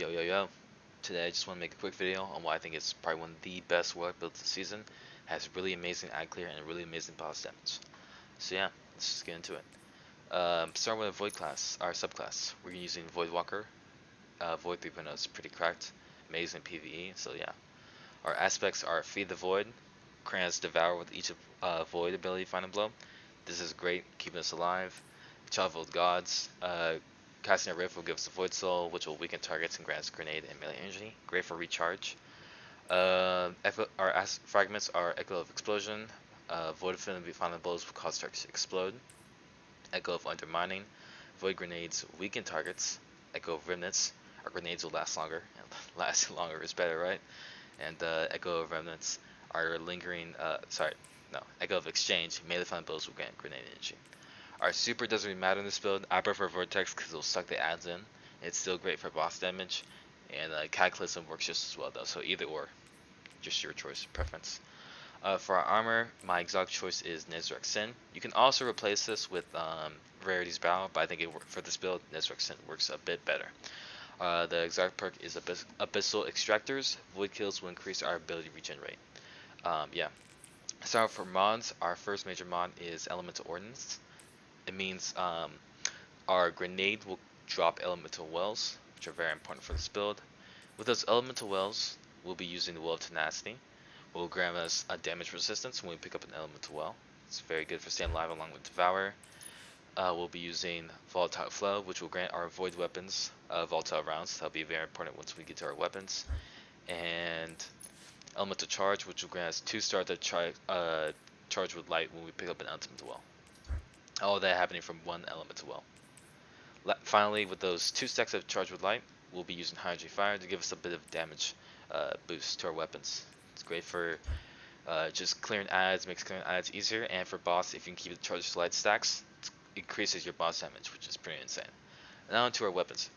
Yo, yo, yo. Today I just want to make a quick video on why I think it's probably one of the best Warlock builds this season. Has really amazing eye clear and really amazing boss damage. So yeah, let's just get into it. Start with a Void class, our subclass. We're using Void Walker. Void 3.0 is pretty cracked. Amazing PvE, so yeah. Our aspects are Feed the Void, grants Devour with each Void ability Final Blow. This is great, keeping us alive. Child of Gods, casting a Rift will give us a Void Soul, which will weaken targets and grants grenade and melee energy. Great for recharge. Our fragments are Echo of Explosion. Void Affinity Final Blows will cause targets to explode. Echo of Undermining. Void Grenades weaken targets. Echo of Remnants. Our grenades will last longer. Lasting longer is better, right? And Echo of Remnants are lingering. Echo of Exchange. Melee Final Blows will grant grenade energy. Our super doesn't really matter in this build. I prefer Vortex because it'll suck the adds in. It's still great for boss damage, and Cataclysm works just as well though. So either or, just your choice, preference. For our armor, my exotic choice is Nezrek Sin. You can also replace this with Rarity's Bow, but I think for this build, Nezrek Sin works a bit better. The exotic perk is Abyssal Extractors. Void kills will increase our ability to regenerate. Yeah. So for mods, our first major mod is Elemental Ordnance. It means our grenade will drop elemental wells, which are very important for this build. With those elemental wells, we'll be using the Well of Tenacity. Will grant us a damage resistance when we pick up an elemental well. It's very good for staying alive along with Devour. We'll be using Volatile Flow, which will grant our void weapons volatile rounds. That'll be very important once we get to our weapons. And Elemental Charge, which will grant us 2-star to charge with light when we pick up an elemental well. All that happening from one elemental well. Finally, with those 2 stacks of Charge with Light, we'll be using High Energy Fire to give us a bit of damage boost to our weapons. It's great for just clearing adds, makes clearing adds easier, and for boss, if you can keep the Charge with Light stacks, it increases your boss damage, which is pretty insane. Now onto our weapons.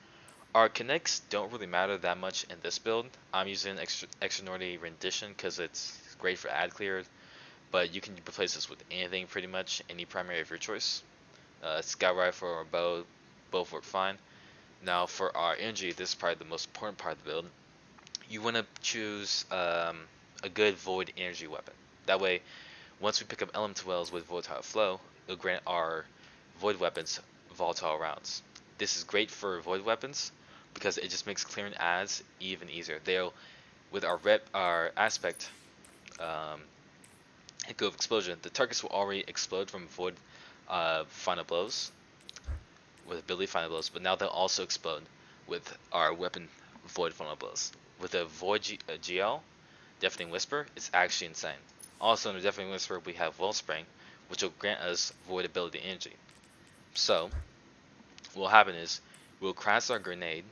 Our kinetics don't really matter that much in this build. I'm using Extraordinary Rendition because it's great for ad clear, but you can replace this with anything pretty much, any primary of your choice. Scout Rifle or Bow, both work fine. Now for our energy, this is probably the most important part of the build. You want to choose a good void energy weapon. That way, once we pick up elemental wells with volatile flow, it'll grant our void weapons volatile rounds. This is great for void weapons because it just makes clearing adds even easier. With our aspect, Echo of Explosion, the targets will already explode from void final blows with ability final blows, but now they'll also explode with our weapon void final blows. With a void GL, Deafening Whisper, it's actually insane. Also in the Deafening Whisper, we have Wellspring, which will grant us void ability energy. So what will happen is we'll cast our grenade.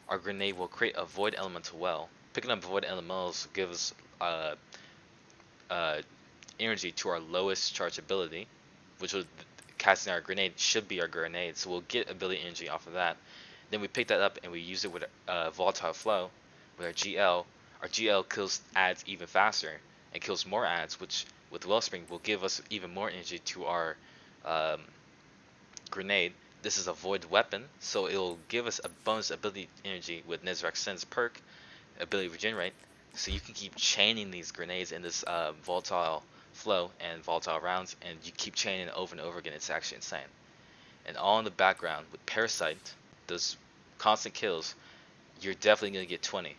Our grenade will create a void elemental well. Picking up void elementals gives energy to our lowest charge ability, which will casting our grenade should be our grenade, so we'll get ability energy off of that. Then we pick that up and we use it with volatile flow with our GL. Our GL kills adds even faster and kills more adds, which with Wellspring will give us even more energy to our grenade. This is a void weapon, so it'll give us a bonus ability energy with Nezrek Sin's perk, ability regenerate, so you can keep chaining these grenades in this volatile flow and volatile rounds, and you keep chaining it over and over again. It's actually insane. And all in the background with Parasite, those constant kills, you're definitely going to get 20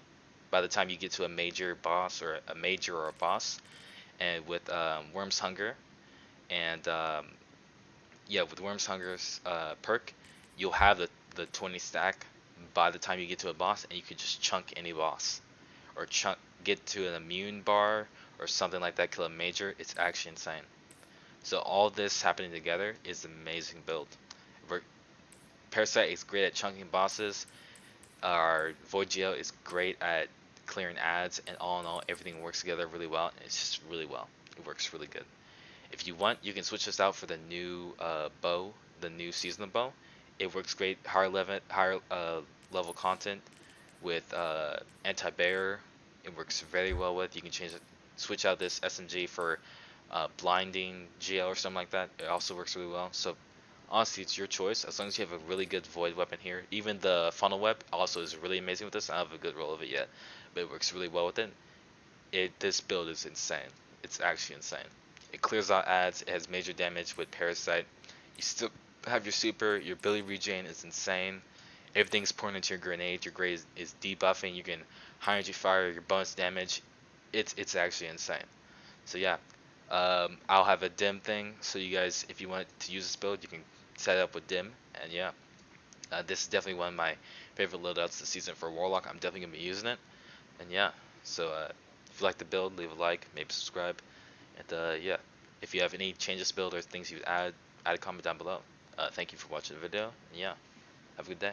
by the time you get to a major boss or a boss. And with Worm's Hunger and with Worm's Hunger's perk, you'll have the 20 stack by the time you get to a boss, and you can just chunk any boss or get to an immune bar or something like that, kill a major. It's actually insane. So all this happening together is an amazing build. Parasite is great at chunking bosses. Our Void GL is great at clearing adds, and all in all, everything works together really well. It's just really well. It works really good. If you want, you can switch this out for the new bow, the new seasonal bow. It works great, higher level content with anti-bear. It works very well with. You can switch out this SMG for blinding GL or something like that. It also works really well. So Honestly, it's your choice. As long as you have a really good void weapon here, even the funnel web also is really amazing with this. I don't have a good roll of it yet, but it works really well with it. This build is insane. It's actually insane. It clears out ads. It has major damage with parasite. You still have your super. Your ability regen is insane. Everything's pouring into your grenade. Your grade is debuffing. You can high energy fire. Your bonus damage. It's actually insane. So yeah, I'll have a dim thing. So you guys, if you want to use this build, you can set it up with dim. And yeah, this is definitely one of my favorite loadouts this season for Warlock. I'm definitely gonna be using it. And yeah, so if you like the build, leave a like, maybe subscribe, and yeah, if you have any changes to build or things you would add a comment down below. Thank you for watching the video, and yeah, have a good day.